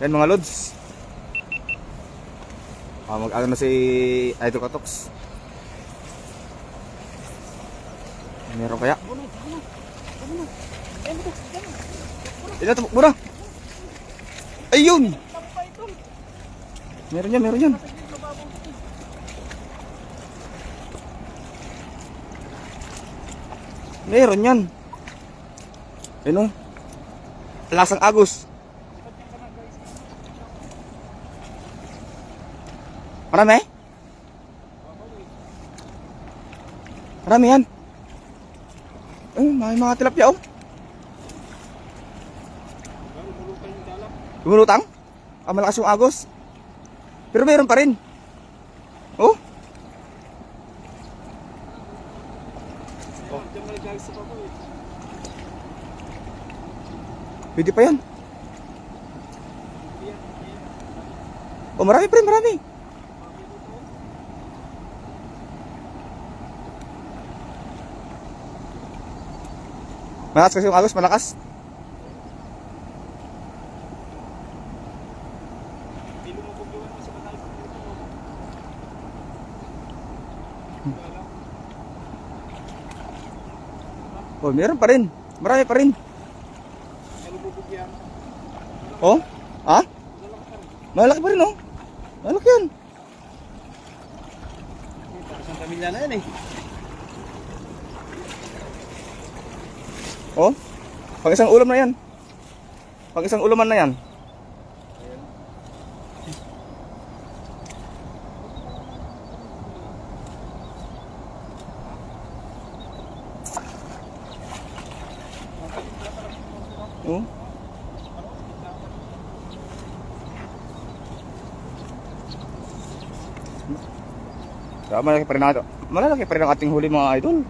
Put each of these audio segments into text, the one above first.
Yan mga lods. Mag-ano na si Idol Katoks. Meron kaya? Ito, tumakbo na. Ayun! Meron yan, meron yan. Meron yan. Ayun o. Lasang agos. Marami? Marami yan. May mga tilapia oh. Lumulutang? Malakas yung agos. Pero meron pa rin. Oh. Pwede pa yan. Marami pa rin, marami. Malakas kasi yung agos, malakas. Meron pa rin. Marami pa rin. Oh? Ha? Malaki pa rin oh. Malaki yan. Isang pamilya na yan eh. Oh? Pag isang ulam na yan. Pag isang ulaman na yan. Oh. Malaki pa rin natin. Malalaki pa rin ang ating huli mga idol.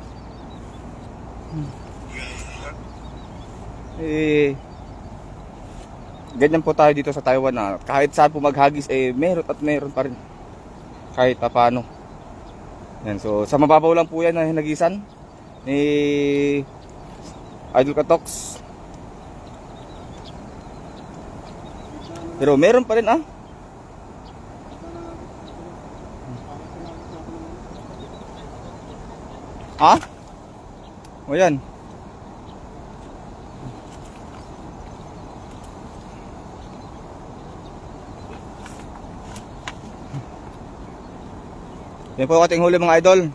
Ganyan po tayo dito sa Taiwan na kahit saan po maghagis meron at meron pa rin. Kahit paano. Yan, so sa mababaw lang po yan na hinagisan ni Idol Katoks. Pero meron pa rin ah. Ha? O yan. Yan po ating huli mga idol.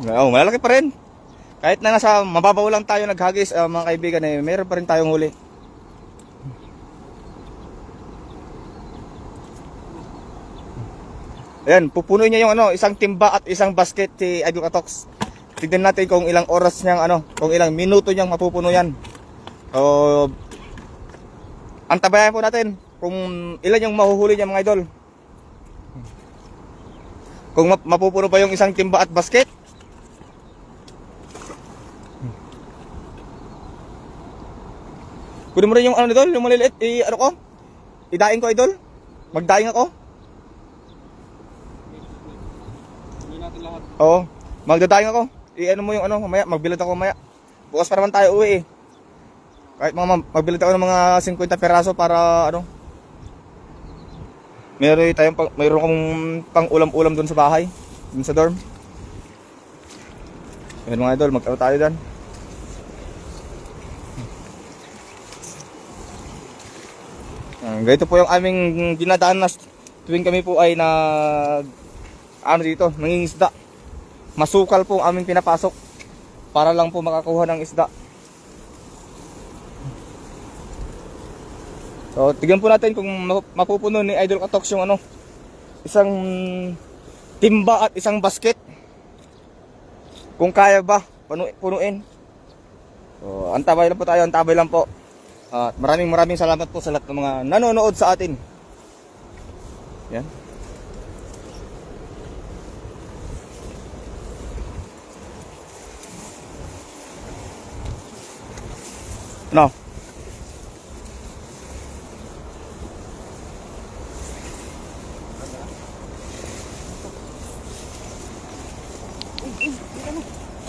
Malalaki pa rin. Kahit na nasa mababaw lang tayo naghagis mga kaibigan meron pa rin tayong huli. Ayan, pupunuin niya yung isang timba at isang basket si Idol Katoks. Tignan natin kung ilang oras niyang kung ilang minuto niyang mapupuno yan. So, antabayan po natin kung ilan yung mahuhuli niya mga idol. Kung mapupuno pa yung isang timba at basket. Kunin mo rin yung idol, yung maliliit, idaing ko idol. Magdaing ako. Oo, magdadaing ako. Mo yung mamaya, magbilad ako mamaya. Bukas pa naman tayo uwi eh. Kahit magbilad ako ng mga 50 peraso para mayroon akong pang ulam-ulam doon sa bahay, doon sa dorm. Ayan mga idol, magkano tayo dyan. Ganito po yung aming dinadaan na tuwing kami po ay dito, nangingisda. Masukal po ang aming pinapasok para lang po makakuha ng isda. So, tignan po natin kung mapupuno ni Idol Katoks yung isang timba at isang basket. Kung kaya ba punuin. So, antabay lang po tayo, antabay lang po. At maraming salamat po sa lahat ng mga nanonood sa atin. Yan. No.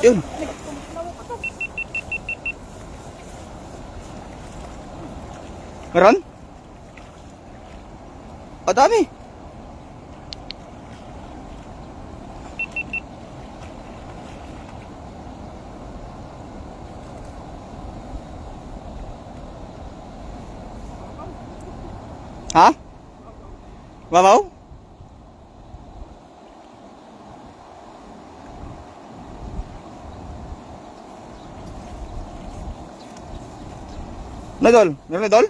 Yun. Meron? Ah, dami. Ha? Babaw? Nadol? Meron nadol?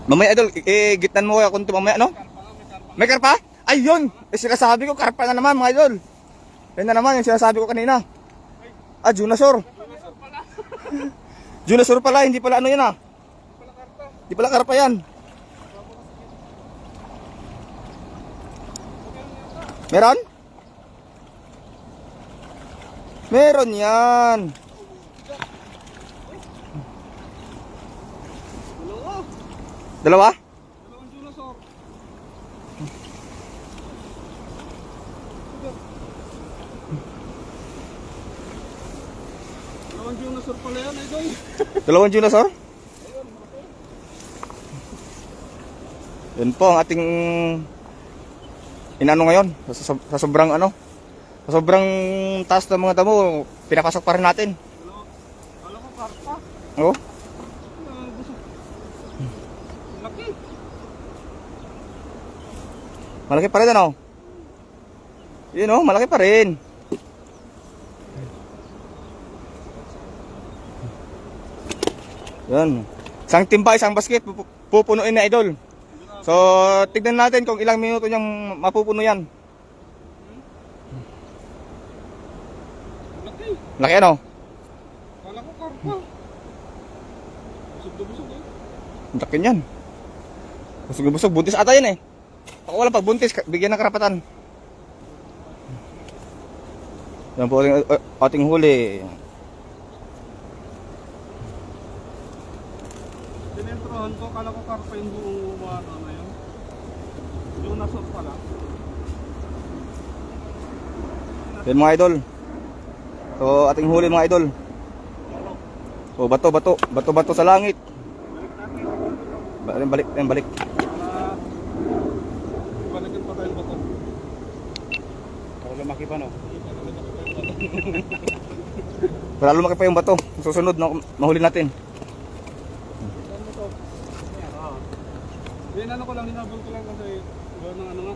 Mamaya idol, gitnan mo kaya kung mamaya, no? May karpa? Ayun! Sinasabi ko, karpa na naman mga idol. Yan na naman yung sinasabi ko kanina. Ah, Junasor. Junasor pala, hindi pala ano yan ah. Hindi pala karpa yan. Meron? Meron yan. Dalawa? Dalawang Junasor. Dalawang Junasor pala yan, idol. Dalawang Junasor? Yun po ang ating inano ngayon. Sa sobrang ano, sa sobrang taas ng mga damo, pinapasok pa rin natin. Alam ko, karpa. Oo. Laki. Malaki pa rin ano? Yun oh, malaki pa rin. Yan. Isang timba, isang basket, pupunuin na idol. So, tignan natin kung ilang minuto niyang mapupuno yan. Laki. Laki ano? Kala ko, karpa. Busog na busog eh. Laki niyan. Busog-busog, buntis ata yan eh. Ako walang pagbuntis, bigyan ng karapatan. Yan po ating huli. Dinentrohan ko, kala ko karpa yung buong umano na yun. Junasor pala. Yan mga idol. So ating huli mga idol. So bato sa langit. Balik. Balikin pa tayo bato. Para lumaki pa, no? Para lumaki pa yung bato. Susunod na mahuli natin. Yan ano ko lang, hinabol ko lang kasi gawin ng ano nga.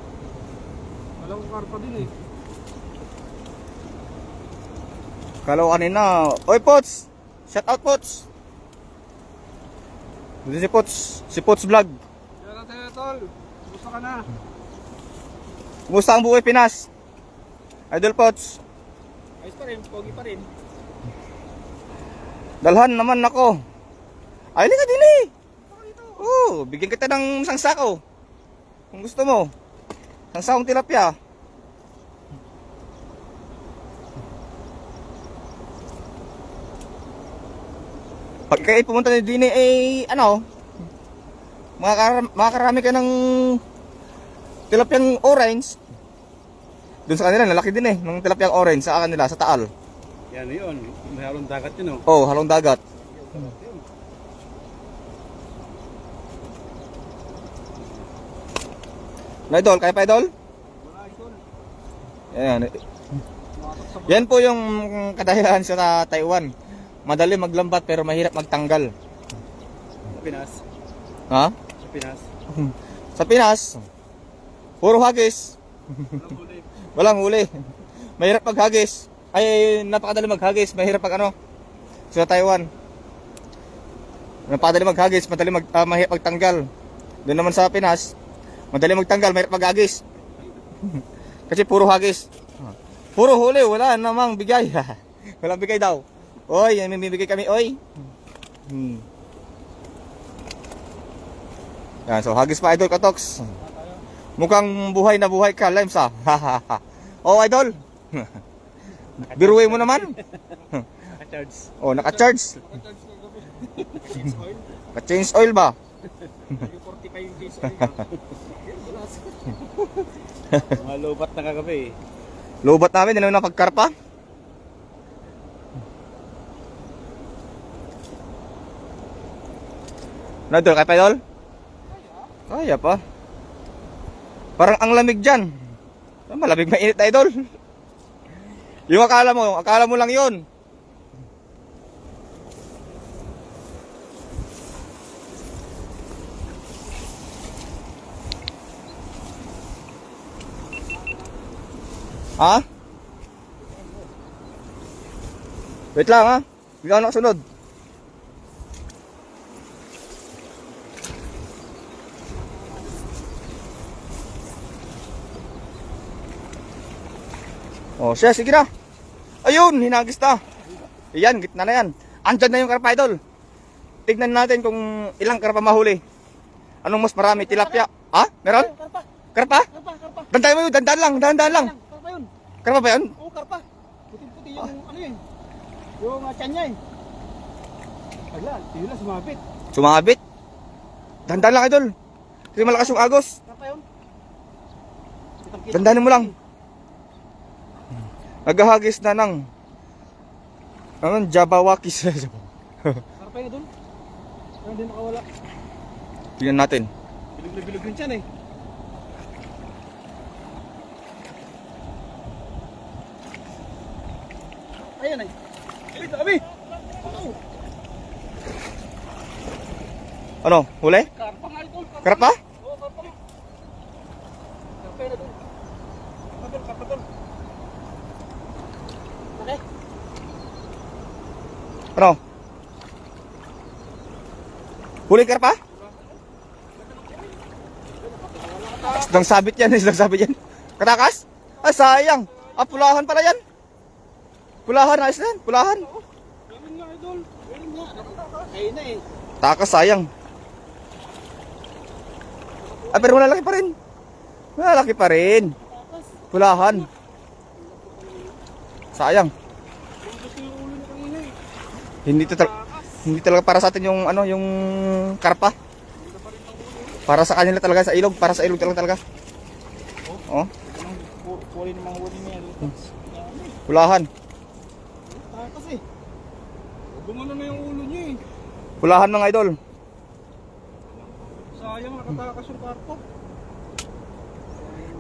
Alam ko karpa din eh. Kala ko kanina. Oy Pots! Shout out Pots! Dito si Pots. Si Pots Vlog. Yan natin tol. Gusto ka na. Kumusta ang buhay Pinas? Idol Pots. Ayos pa rin, pogi pa rin. Dalhan naman ako. Ay, ka din eh. Oo, bigyan kita ng isang sako. Kung gusto mo. Isang sakong tilapia. Pag kayo pumunta na din eh, ano, makakarami ka ng tilapyang orange. Doon sa kanila, lalaki din eh, ng tilapyang orange sa kanila, sa Taal. Yan yun. May halong dagat yun, no? Oh, halong dagat. Na idol, kaya pa idol? Wala idol. Yan. Matok sa Yan po yung kadahilan sa Taiwan. Madali maglambat pero mahirap magtanggal. Sa Pinas. Ha? Sa Pinas. Sa Pinas, puro hagis. walang huli. Walang huli. Mahirap maghagis. Ay, napakadali maghagis. Mahirap pag ano. Sa Taiwan. Napakadali maghagis, mahirap magtanggal. Doon naman sa Pinas, madali magtanggal, mahirap maghagis. Kasi puro hagis. Puro huli, wala namang bigay. Walang bigay daw. Oy, may bibigay kami, oy. Yan, so hagis pa idol Katoks. Mukhang buhay na buhay ka, Limes ah. Oh, idol. Biruin mo naman. Naka-charge. Oh, naka-charge. Naka-charge ko gabi. Change oil. Naka-change oil ba? Yung 45 yung change oil. Malupat na kagabi, eh. Lubat namin, hindi namin napagkarpa. Ano idol, kaya pa idol? Kaya pa. Parang ang lamig dyan. Malamig mainit na idol. Yung akala mo lang yun. Ha? Wait lang ha. Bigyan ako nakasunod. Oh, siya, sige na. Ayun, hinagis na. Iyan, gitna na yan. Andyan na yung karpa, idol. Tignan natin kung ilang karpa mahuli. Anong mas marami? Tilapia? Ha? Meron? Karpa? Dandan mo yun, dandan lang. Karpa yun. Karpa ba yun? Oo, karpa. Puti-puti yung ano yun. Yung tiyan niya eh. Wala, tila sumabit. Sumabit. Dandan lang, idol. Kasi malakas yung agos. Karpa yun. Dandanin mo lang. Naghahagis na ng Jabawakis. Karpa yun doon. Pero hindi makawala. Tingnan natin. Bilog na bilog rin siya eh. Ayan ay. Ay, dami. Ano? Huli? Karpa nga ito. Karpa? Oo, karpa nga. Karpa yun na doon. Karpa doon. Okay. Ano? Huli karpa? Isdang sabit yan, isdang sabit yan. Katakas? Ah, sayang. Ah, pulahan pala yan. Pulahan, ayos na yan. Pulahan. Ganun nga idol. Ganun nga. Ayun na eh. Takas, sayang. Ah, pero malalaki pa rin. Malalaki pa rin. Pulahan. Sayang. Gusto yung ulo niya kanina eh. Hindi talaga para sa atin yung ano, yung karpa. Para sa kanila talaga sa ilog, para sa ilog talaga. Oh, Huli namang huli niya. pulahan. Takas eh. Gumano na yung ulo niya eh. Pulahan mga idol. Sayang nakatakas yung karpa.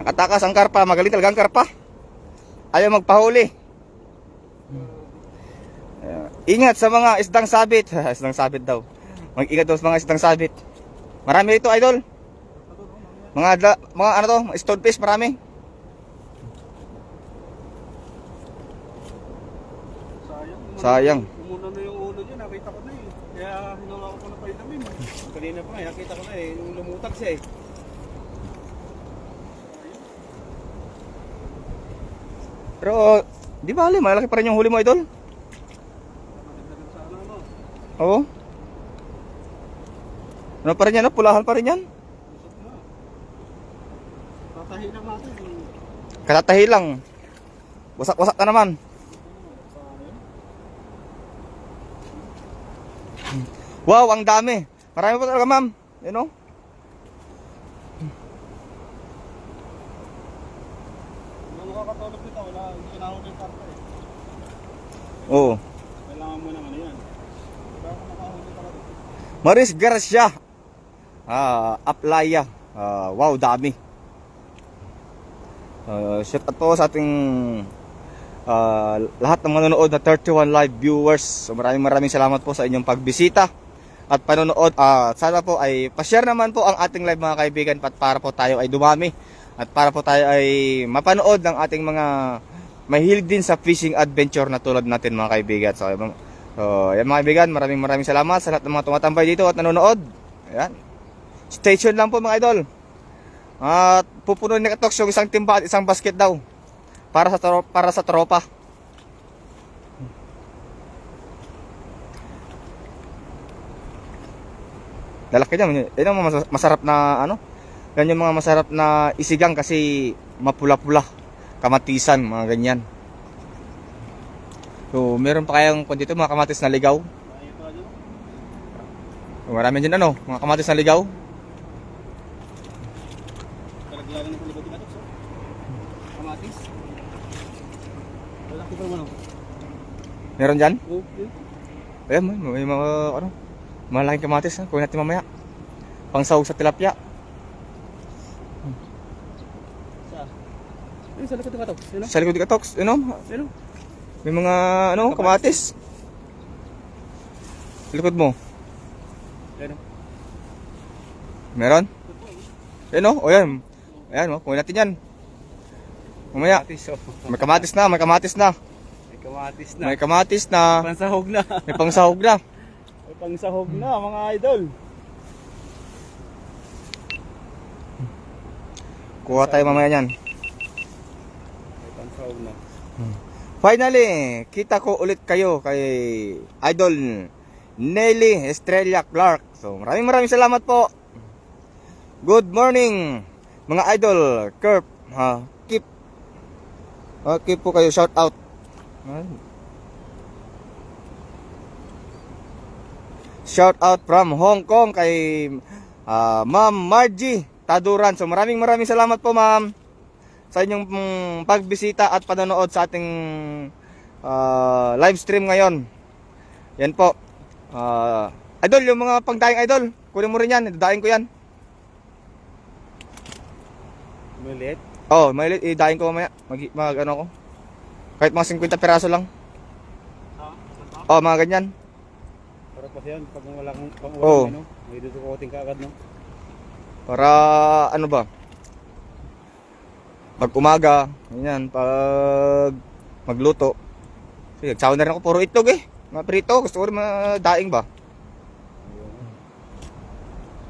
Nakatakas ang karpa, magaling talaga ang karpa. Ayaw magpahuli. Ingat sa mga isdang sabit. Isdang sabit daw. Mag-ingat daw sa mga isdang sabit. Marami ito, idol. Mga ano to, mga stonefish, marami. Sayang. Umuna na yung ulo niya, nakita ko na eh. Kaya hinawa ko pa na pailamin. Kanina pa nga, nakita ko na eh, nung lumutag siya eh. Pero, di bale, malaki pa rin yung huli mo, idol. Nakagdagan sana ano. Oo. Ano pa rin yan, no? Pulahan pa rin yan. Usap na. Tatahin lang natin. Katatahi lang. Wasak-wasak na naman. Wow, ang dami. Marami pa talaga, ma'am. You know? Hindi nakakatulog nito, wala, hindi kinahuli yung karpa eh. Oo. Kailangan mo ng ano yan. Wala akong nakahuli talaga. Maris Garcia. Aplaya. Wow, dami. Shout out po sa ating lahat ng manonood na 31 live viewers. So, maraming salamat po sa inyong pagbisita at panonood. Sana po ay pa-share naman po ang ating live mga kaibigan para po tayo ay dumami at para po tayo ay mapanood ng ating mga mahilig din sa fishing adventure na tulad natin mga kaibigan. So yan mga kaibigan, maraming salamat sa lahat ng mga tumatambay dito at nanonood. Ayan. Stay tuned lang po mga idol. At pupunuin ni Katoks yung isang timba at isang basket daw para sa tropa. Lalaki niya. Yan ang masarap na ano. Yan yung mga masarap na isigang kasi mapula-pula. Kamatisan, mga ganyan. So, meron pa kayang kung dito mga kamatis na ligaw. So, marami din ano, mga kamatis na ligaw. Kalaglagan ng kulibot yung atok, so. Kamatis. Pero ano? Meron dyan? Oh, yun. Ayan, may mga, ano, malaking kamatis, ha? Kunin natin mamaya. Pangsahog sa tilapia. Sa? Ayun, sa likod ng katok. Yun, Sa likod ka, Tox, ano? Yun, May mga, ano, kamatis. Sa likod mo. Yun. Meron? Ayan, o, ayan. Ayan, o, kunin natin yan. Mamaya. Kamatis, oh. May kamatis na, may kamatis na. May kamatis na. May kamatis na. Pansahog na. May pangsahog na. May pangsahog na, mga idol. Kuha tayo mamaya yan. May pansahog na. Finally, kita ko ulit kayo kay Idol Nelly Estrella Clark. So, maraming salamat po. Good morning, mga idol. Kerp, keep po kayo, shout out. Shout out from Hong Kong kay Ma'am Margie Taduran. So, maraming salamat po, ma'am, sa inyong pagbisita at panonood sa ating live stream ngayon. Yan po. Idol, yung mga pangdaing idol, kunin mo rin yan, idadaing ko yan. Maliit. Oh, may idaing ko mamaya. Ano ko. Kahit mga 50 peraso lang. Oh, mga ganyan. Para pa yan, pag wala kang Oo. ano, may dudukoting ka agad, no? Para ano ba? Pag umaga, ganyan, pag magluto. Sige, nagsawa na rin ako, puro itlog eh. Mga prito, gusto ko rin madaing ba?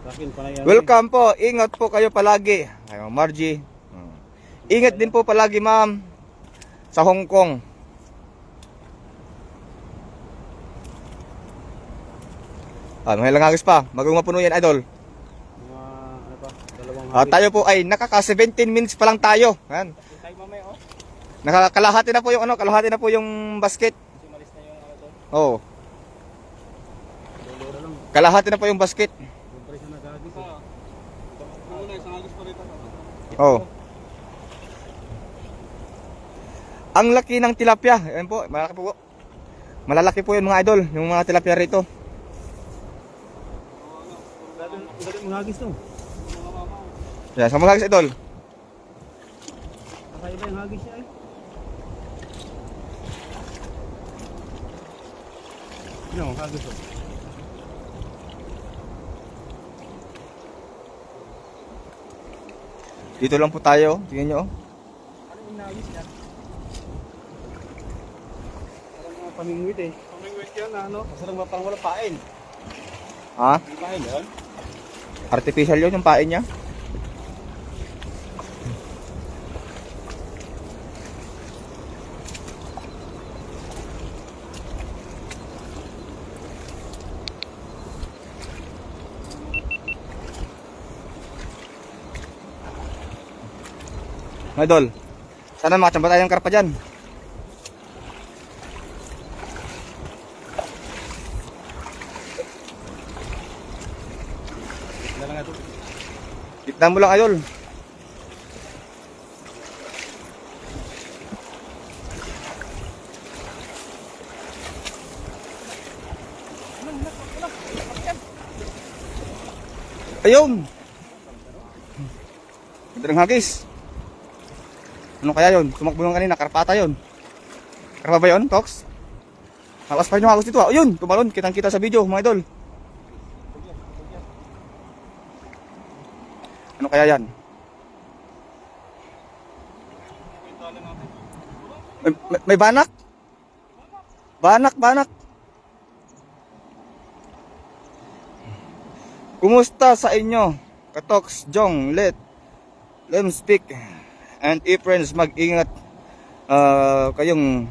Sa akin, panay yan. Welcome po, ingat po kayo palagi. Ay, Ma'am Margie. Ingat din po palagi, ma'am, sa Hong Kong. May langagis pa, bago mapuno yan, idol. Mga, ano pa, dalawang Tayo po ay nakaka 17 minutes pa lang tayo. Yan. Tayo mamaya, oh. Nakakalahati na po yung ano, kalahati na po yung basket. Kasi malis na yung ano to. Oo. Lolo lang. Kalahati na po yung basket. Yung presyo na gagis, oh. Muna, isang agis pa rito. Oo. Ang laki ng tilapia. Ayan po, malaki po. Malalaki po yun, mga idol, yung mga tilapia rito. Dali mga agis to. Yan, sa mga idol. Kakaiba yung hagis niya, eh. Ano, hagis to. Dito lang po tayo, tingnan nyo. Ano yung hagis niya? Parang mga pamingwit, eh. Pamingwit yan, ano? Masarang parang wala pain. Ha? May pain yun? Artificial yun yung pain niya. Mga idol, sana makachamba tayo ng karpa dyan. Wala lang ito. Gitna mo lang, idol. Ayun. Ganda ng hagis. Ano kaya yun? Tumakbo yung kanina, karpata yun. Karpa ba yun, Tox? Malakas pa rin yung hagis dito. Ayun, tumalon. Kitang kita sa video, mga idol. Ano kaya yan? May banak? Banak. Kumusta sa inyo? Katox, Jong, let them speak. And if friends, mag-ingat kayong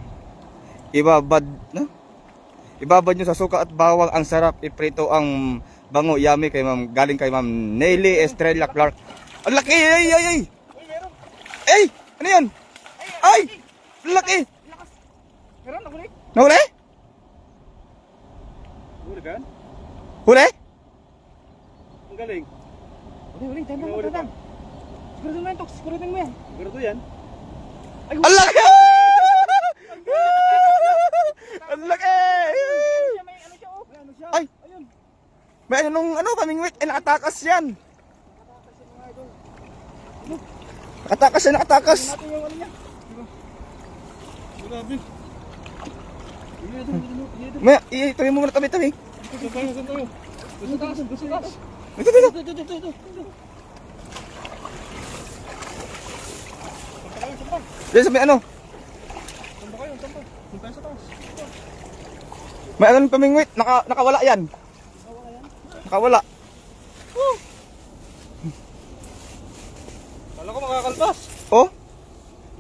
ibabad nyo sa suka at bawang. Ang sarap iprito, ang bango, yummy kay ma'am, galing kay ma'am Nelly Estrella Clark. Ang laki! Ay! Ay! Ano yan? Ay! Ang laki! Meron, nahuli? Nahuli? Nahuli ka? Huli? Ang galing. Huli, Nahuli pa. Siguraduhin mo yan, Tox. Siguraduhin mo yan. Siguro to yan. Ang laki! yun nung ano, pamingwit, nakatakas yan. Nakatakas yan, nakatakas. Natin yung ano niya. Grabe. Maya, itabi mo muna tabi-tabi. Saan tayo? Saan tayo? Gusto taas, gusto taas. Ito, ito. Ito. Diyan sa may ano. Saan ba kayo? Saan ba? Saan tayo sa taas? May ano ng pamingwit, nakawala yan. Nakawala. Kala ko makakalpas. Oh?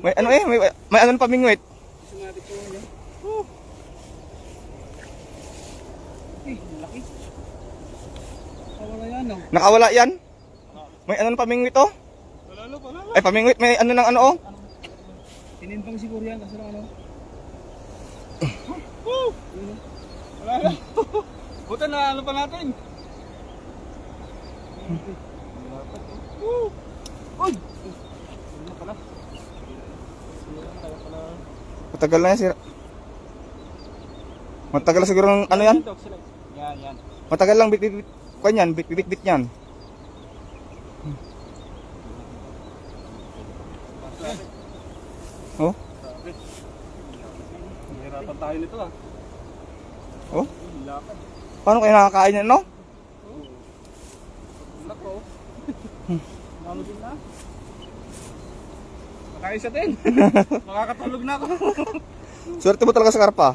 May ano eh, may ano ng pamingwit. Gusto natin po niya. Laki. Wala yan, no? Nakawala yan. May ano ng pamingwit oh. Palalo. Ay, pamingwit, may ano ng ano oh. Tinimpang siguro yan kasi ano. Wala na. Buta na ano pa natin. Uy! Matagal na yan sir. Matagal na siguro ng ano yan? Yan. Matagal lang bit-bit kwan yan, bit-bit yan. Oh? Hirapan tayo nito ah. Oh? Lakad. Paano kayo nakakain yan, no? Lako. Lalo din na. Makaisa din. Makakatulog na ako. Swerte mo talaga sa karpa.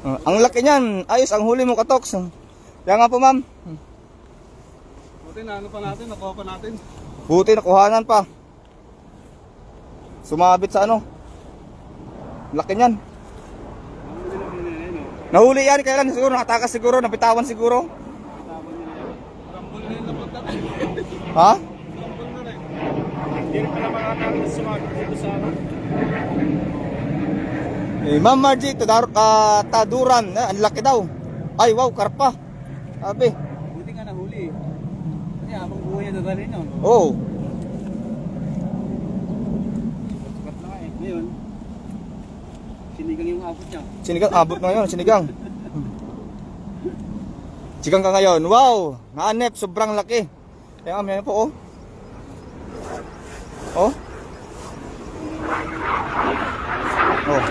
Ang laki niyan. Ayos, ang huli mo katoks. Kaya nga po ma'am. Buti na ano pa natin, nakuha pa natin. Buti nakuhanan pa. Sumabit sa ano. Laki niyan. Nahuli yan, kailan siguro, nakatakas siguro, napitawan siguro. Rambol na yun napunta. Ha? Rambol na rin. Hindi rin pala makakakita sa mga dito sa ano. Eh, Ma'am Margie, taduran. Ang laki daw. Ay, wow, karpa. Sabi. Buti nga nahuli. Kasi habang buhay niya dadalhin yun. Oh. Sukat na nga eh. Ngayon, sinigang yung abot niya. Sinigang, abot na ngayon, sinigang. Sinigang ka ngayon. Wow! Naanep, sobrang laki. Kaya nga, may po, oh. Oh. Oh.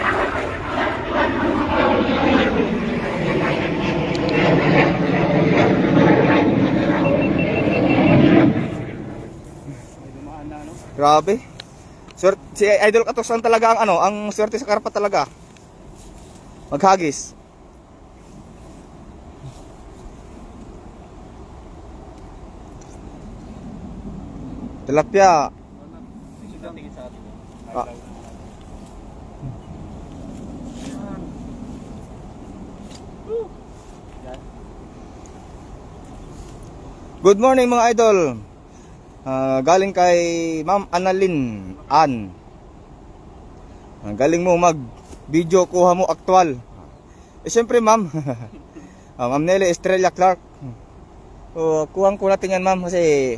May dumaan na ano. Grabe. Si Idol Katoks lang talaga ang ano, ang swerte sa karpa talaga. Maghagis. Tilapia. Tingin sa atin. Ah. Good morning mga idol. Galing kay Ma'am Annalyn Ann. Galing mo mag video, kuha mo aktual. Siyempre ma'am. Ma'am Nelly Estrella Clark. Kuhang ko natin yan ma'am kasi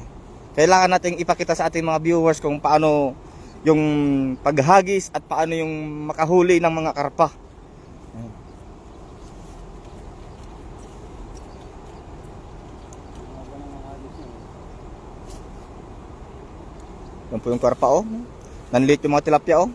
kailangan nating ipakita sa ating mga viewers kung paano yung paghagis at paano yung makahuli ng mga karpa. Yan po yung karpa oh. Nanliit yung mga tilapia oh.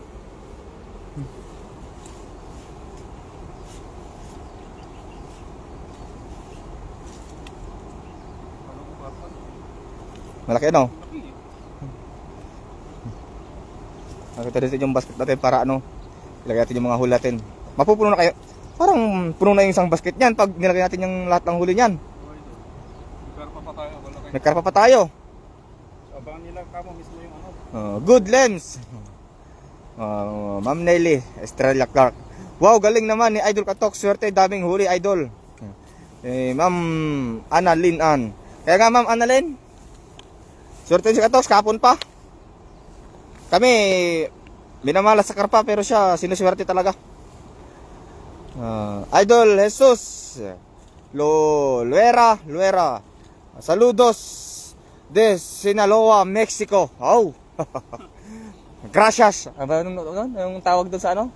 Malaki ano? Nakita natin yung basket natin para ano, ilagay natin yung mga huli natin. Mapupuno na kayo. Parang puno na yung isang basket niyan pag nilagay natin yung lahat ng huli niyan. Nagkarpa pa tayo. Wala kayo. Nagkarpa pa tayo. Abangan nila kamo mismo yung ano. Good lens. Ma'am Nelly Estrella Clark. Wow, galing naman ni Idol Katoks. Swerte, daming huli Idol. Ma'am Annalyn Ann. Kaya nga Ma'am Annalyn, swerte si Katoks, kapon pa. Kami, minamalas sa karpa pero siya, sinuswerte talaga. Idol Jesus Luera. Saludos de Sinaloa, Mexico. Oh. Gracias. Ano yung tawag doon sa ano?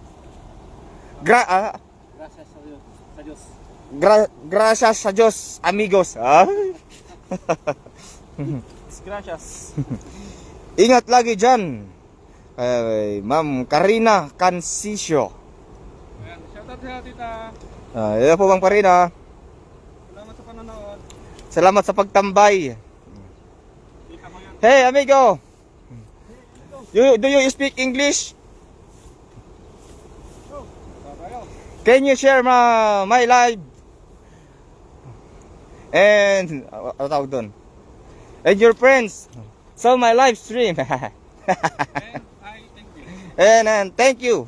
Gracias sa Diyos. Sa Diyos. Gracias sa Diyos, amigos. Ah? Gracias. Ingat lagi dyan. Ma'am Karina Cansisio. Ayan, shoutout sa tita. Yan po Ma'am Karina. Salamat sa panonood. Salamat sa pagtambay. Kita mo yan. Hey amigo. Do you speak English? Tayo. Can you share my live? And ano tawag doon? And your friends. So my live stream. And I thank you. And thank you.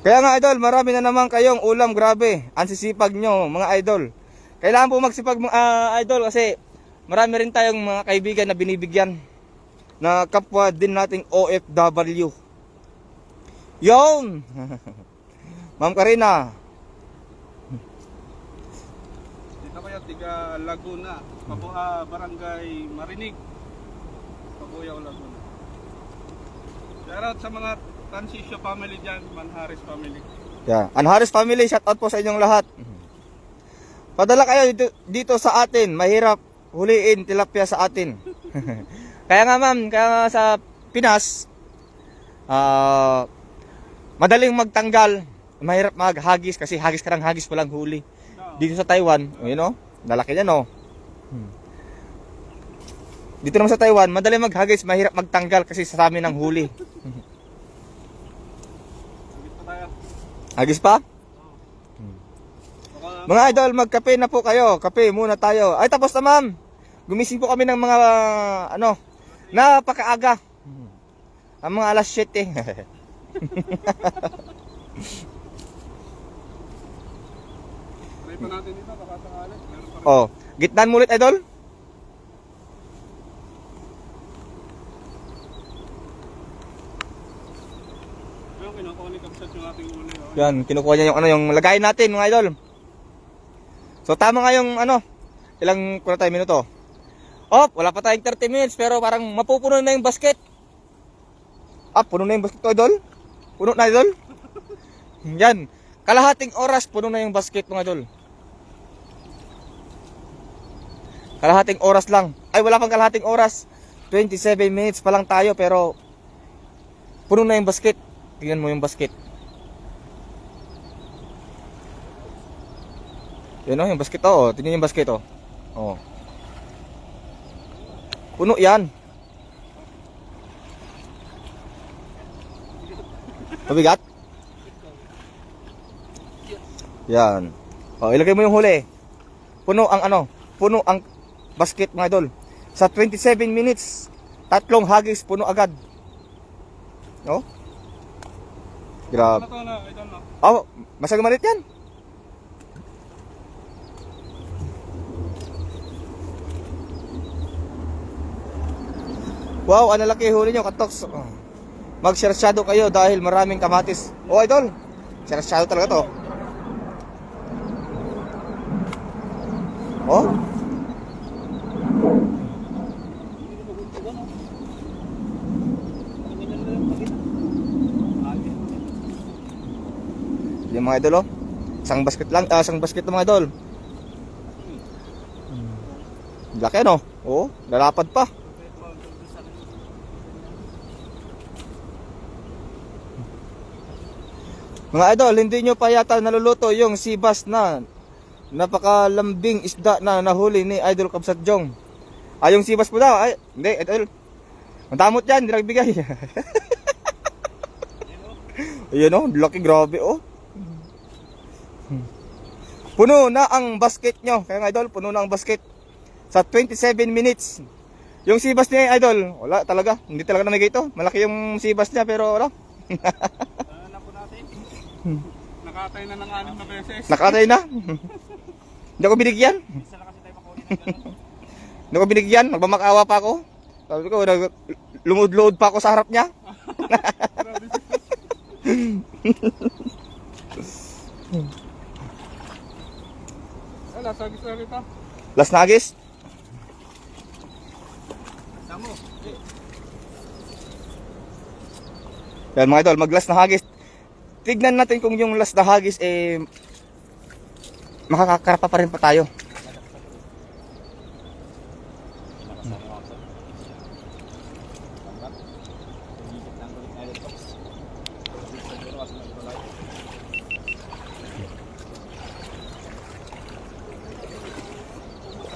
Kaya nga idol, marami na naman kayong ulam, grabe. Ang sisipag nyo, mga idol. Kailangan po magsipag mga idol kasi marami rin tayong mga kaibigan na binibigyan na kapwa din nating OFW. Yon. Ma'am Karina. Dito ko yan, tiga Laguna. Barangay Marinig. Pabuyaw, Laguna. Shoutout sa mga Tansisyo family dyan, Manharis family. Yeah. Anharis family, shout out po sa inyong lahat. Padala kayo dito sa atin. Mahirap huliin tilapia sa atin. Kaya nga ma'am, kaya nga sa Pinas, madaling magtanggal. Mahirap maghagis kasi hagis ka ng hagis walang huli. Dito sa Taiwan, you know, lalaki niya no. Dito naman sa Taiwan, madaling maghagis, mahirap magtanggal kasi sa amin ang huli. Hagis pa? Mga idol, magkape na po kayo. Kape muna tayo. Ay, tapos na ma'am. Gumising po kami ng mga, napakaaga. Ang mga alas 7. Try pa natin dito, baka sakali. Meron pa rin. Oh, gitnan mo ulit, idol. Ayun, kinukuha ni Kapsat yung ating uli. Oh. Yan, kinukuha niya yung yung lagayin natin, mga idol. So tama nga yung ilang kuna tayo minuto. Oh, wala pa tayong 30 minutes pero parang mapupuno na yung basket. Puno na yung basket, idol. Puno na, idol. Yan, kalahating oras puno na yung basket, mga idol. Kalahating oras lang. Ay, wala pang kalahating oras. 27 minutes pa lang tayo pero puno na yung basket. Tingnan mo yung basket. Yan o, yung basket o. Tingnan yung basket o. O. Puno yan. Mabigat? Yan. O, ilagay mo yung huli. Puno ang basket, mga idol. Sa 27 minutes, 3 hagis puno agad. No? Grabe. Ano to na, I don't know. Oh, masyadong maliit yan. Wow, ang laki huli nyo, katoks. Mag-share-shadow kayo dahil maraming kamatis. Oh, idol. Share-shadow talaga to. Oh. Yung mga idol, oh. Isang basket lang, isang basket ng mga idol. Laki, no? Oh, lalapad pa. Mga idol, hindi nyo pa yata naluluto yung sibas na napakalambing isda na nahuli ni Idol Kapsat Jong. Yung sibas po daw. Ay, hindi, idol. Ang damot yan, hindi nagbigay. Ayan o, laki, grabe oh. Puno na ang basket nyo. Kaya nga idol, puno na ang basket. Sa 27 minutes. Yung sibas niya idol, wala talaga. Hindi talaga namigay ito. Malaki yung sibas niya pero wala. Na po natin. Nakatay na ng 6 na beses. Nakatay na. Hindi ako binigyan. Isa lang kasi tayo makunin ng gano'n. Hindi ako binigyan. Magmamakaawa pa ako. Sabi ko, lumod-load pa ako sa harap niya. Wala, sagis na rin ito. Last nagis. Samo. Yan mga idol, mag-last na hagis. tignan natin kung yung last na hagis makakakarapa pa rin pa tayo.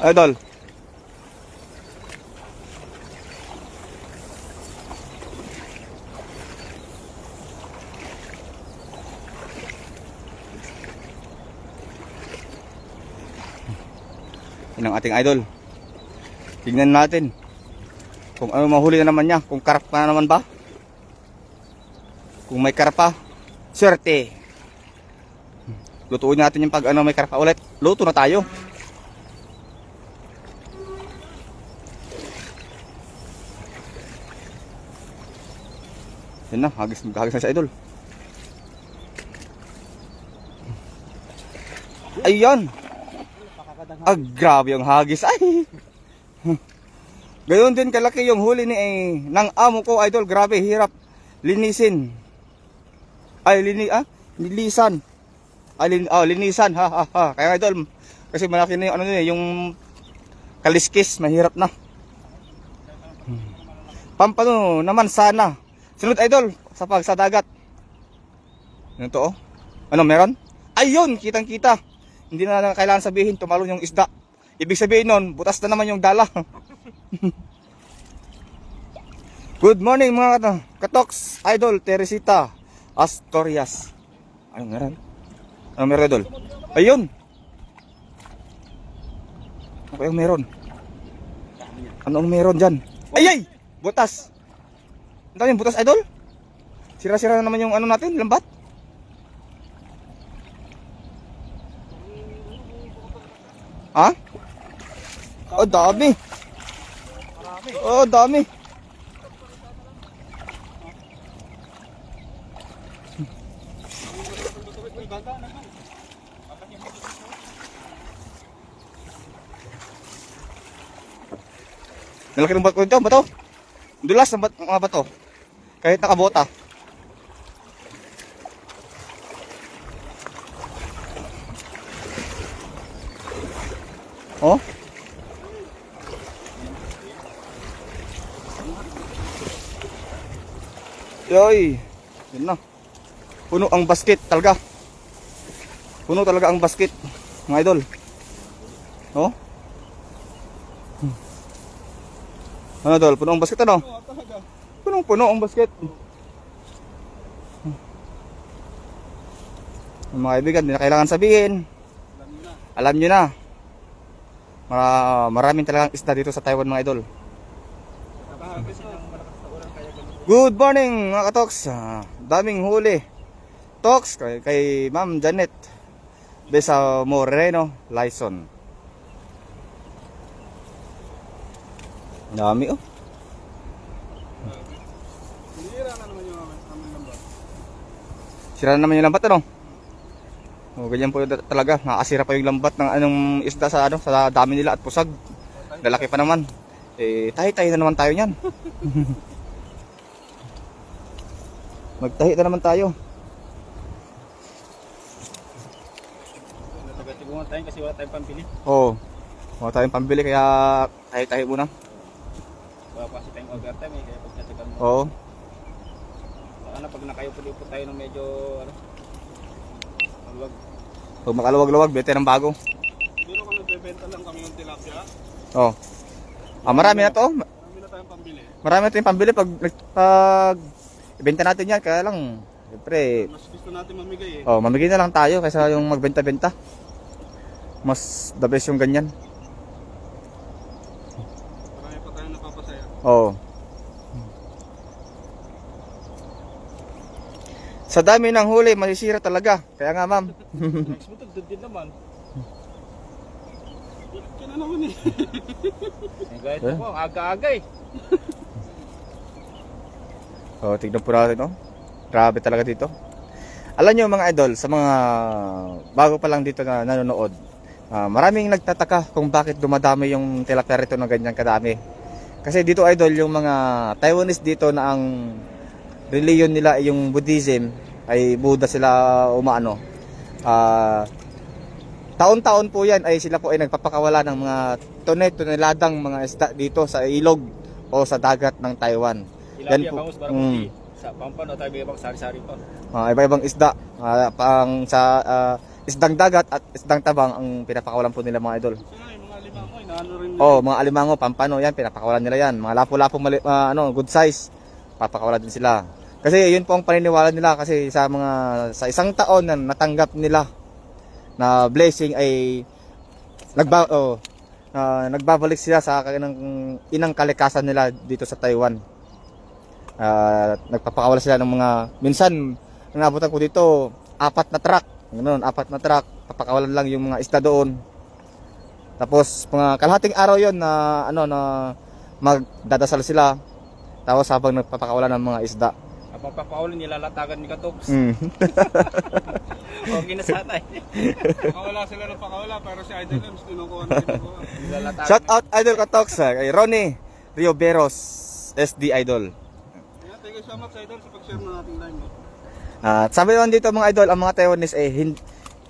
Idol. Yan ang ating idol. Tignan natin kung ano mahuli na naman niya. Kung karap na naman ba? Kung may karpa, swerte. Lutuin natin yung pag may karpa ulit. Luto na tayo. Yan na, hagis na sa idol. Ayan. Grabe yung hagis. Ay. Gayon din kalaki yung huli ng amo ko, idol. Grabe, hirap linisin. Nilisan. Linisan. Ha. Kaya idol, kasi malaki na yung yung kaliskis, mahirap na. Pampano naman sana. Sunod idol, sa dagat. Ano to, oh? Ano meron? Ayun, kitang-kita. Hindi na kailangan sabihin tumalon yung isda. Ibig sabihin nun, butas na naman yung dala. Good morning mga katoks, idol, Teresita Astorias. Ano meron? Ano meron, idol? Ayun. Ano kayong meron? Anong meron dyan? Ay! Butas. Ano yung butas, idol? Sira-sira na naman yung natin, lambat. Ha? Oh, dami. Oh, dami. Nalaki ng bato ito, bato. Dulas ng mga bato. Kahit nakabota. Oh? Yoy. Yun na. Puno ang basket talaga. Puno talaga ang basket, mga idol. Oh? Ano idol? Puno ang basket ano? Punong-puno ang basket. Mga kaibigan, hindi na kailangan sabihin. Alam nyo na. Maraming talagang isda dito sa Taiwan, mga idol. Good morning mga katoks. Daming huli. Toks kay Ma'am Janet Besa Moreno Lyson. Dami oh. Sira na naman yung lambat ano? O ganyan po talaga, nakasira pa yung lambat ng anong isda sa sa dami nila at pusag. Lalaki pa naman. Tahi-tahi na naman tayo niyan. Magtahi na naman tayo. Natagatigungan tayo kasi wala tayong pambili. Oo. Wala tayong pambili kaya tahi-tahi muna. Wala pa kasi tayong overtime kaya pagkatagan mo. Oo. Pag nakayupo-lipo tayo ng medyo maluwag. Pag makaluwag-luwag, bete ng bago. Siguro kung nagbebenta lang kami ng tilapia, Oo. Marami na to. marami na tayong pambili. Marami na tayong pambili pag ibenta natin yan. Kaya lang, siyempre, Mas gusto natin mamigay mamigay na lang tayo kaysa yung magbenta-benta. Mas the best yung ganyan. Marami pa tayong napapasaya. Oo. Sa dami ng huli, masisira talaga. Kaya nga, ma'am. Next mo doon din naman. Kaya na naman eh. Kahit ako, aga-aga eh. Tignan po natin, oh. Grabe talaga dito. Alam nyo mga idol, sa mga bago pa lang dito na nanonood, maraming nagtataka kung bakit dumadami yung tilapia rito na ganyan kadami. Kasi dito idol, yung mga Taiwanese dito na ang religion nila ay yung Buddhism, ay Buddha sila umaano. Taon-taon po yan ay sila po ay nagpapakawala ng mga toneladang mga isda dito sa ilog o sa dagat ng Taiwan. Yan Tilapia, po. bangus, baramundi. Sa Pampano tayo ibang sari-sari pa. Iba-ibang isda. Pang sa isdang dagat at isdang tabang ang pinapakawalan po nila mga idol. So nga, yung mga limango, inaano rin Oh, mga alimango, pampano, yan pinapakawalan nila yan. Mga lapo-lapo good size, papakawalan din sila. Kasi yun po ang paniniwala nila kasi sa isang taon na natanggap nila na blessing ay nagbabalik sila sa inang kalikasan nila dito sa Taiwan. Nagpapakawala sila ng mga minsan nabutan ko dito 4 na truck. Ganoon, 4 na truck, papakawalan lang yung mga isda doon. Tapos mga kalahating araw 'yon na na magdadasal sila. Tapos habang nagpapakawalan ng mga isda. Habang papaulan, nilalatagan ni Katops. Mm. Okay na sa atay. Pakawala sila ng pakawala, pero si Idol Ems, tinukuha na tinukuha. Nilalatagan. Shout out Idol Katoks kay Ronnie Rioberos SD Idol. Yeah, thank you so much, Idol, sa pag-share ng ating live. No? At sabi naman dito mga idol, ang mga Taiwanese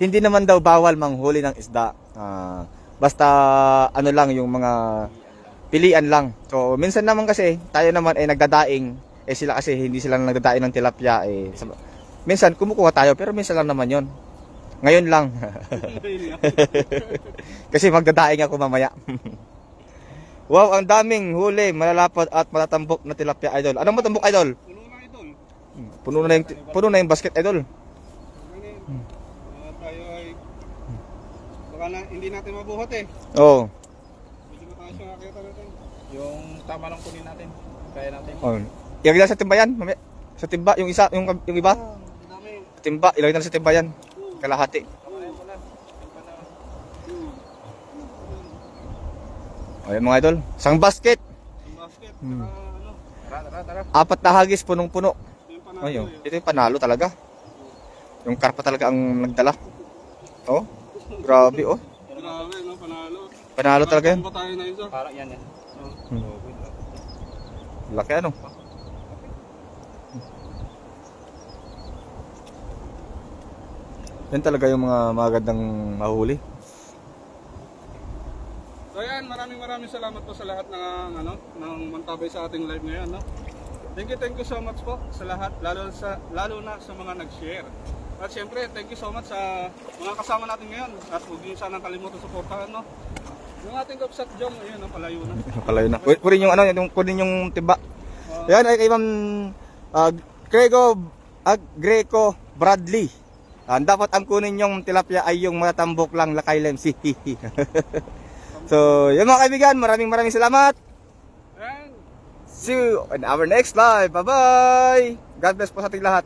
hindi naman daw bawal manghuli ng isda. Basta lang yung mga pilian lang. So minsan naman kasi tayo naman ay nagdadaing, sila kasi hindi sila nagdadaing ng tilapia minsan kumukuha tayo pero minsan lang naman yon. Ngayon lang. Kasi magdadaing ako mamaya. Wow, ang daming huli, malalapad at matatambok na tilapia idol. Anong matambok idol? Puno na, Idol. Puno na yung basket idol. Ganun. Tayo ay baka hindi natin mabuhat eh. Oo. Medyo mataas yung nakita natin. Yung tama lang kunin natin. Kaya natin. Oh. Ilagay na sa timbayan, mamaya. Sa timba, yung iba. Ang dami. Timba, ilagay na sa timbayan. Kalahati. Ayun mga idol, isang basket. Yung basket, Hmm. saka ano, 4 na hagis, punong-puno. yung panalo Ayun, eh. ito yung panalo talaga. Yung karpa talaga ang nagdala. Oh, grabe oh. Grabe, no, panalo. Panalo talaga yan. Ba tayo na isa? Parang yan yan. Laki ano. Yan talaga yung mga magandang mahuli. So ayan, maraming salamat po sa lahat ng mantabay sa ating live ngayon, no. Thank you so much po sa lahat, lalo na sa mga nag-share. At syempre, thank you so much sa mga kasama natin ngayon. At huwag niyo sanang kalimutan suportahan, no. Yung ating Kapsat Jong, ayun, no, palayo na. Palayo na. Kunin yung timba. Yan ay kay Ma'am Greco Bradley. Dapat ang kunin yung tilapia ay yung matatambok lang lakay lemsi. So, yun mga kaibigan, maraming salamat. And See you in our next live. Bye-bye. God bless po sa ating lahat.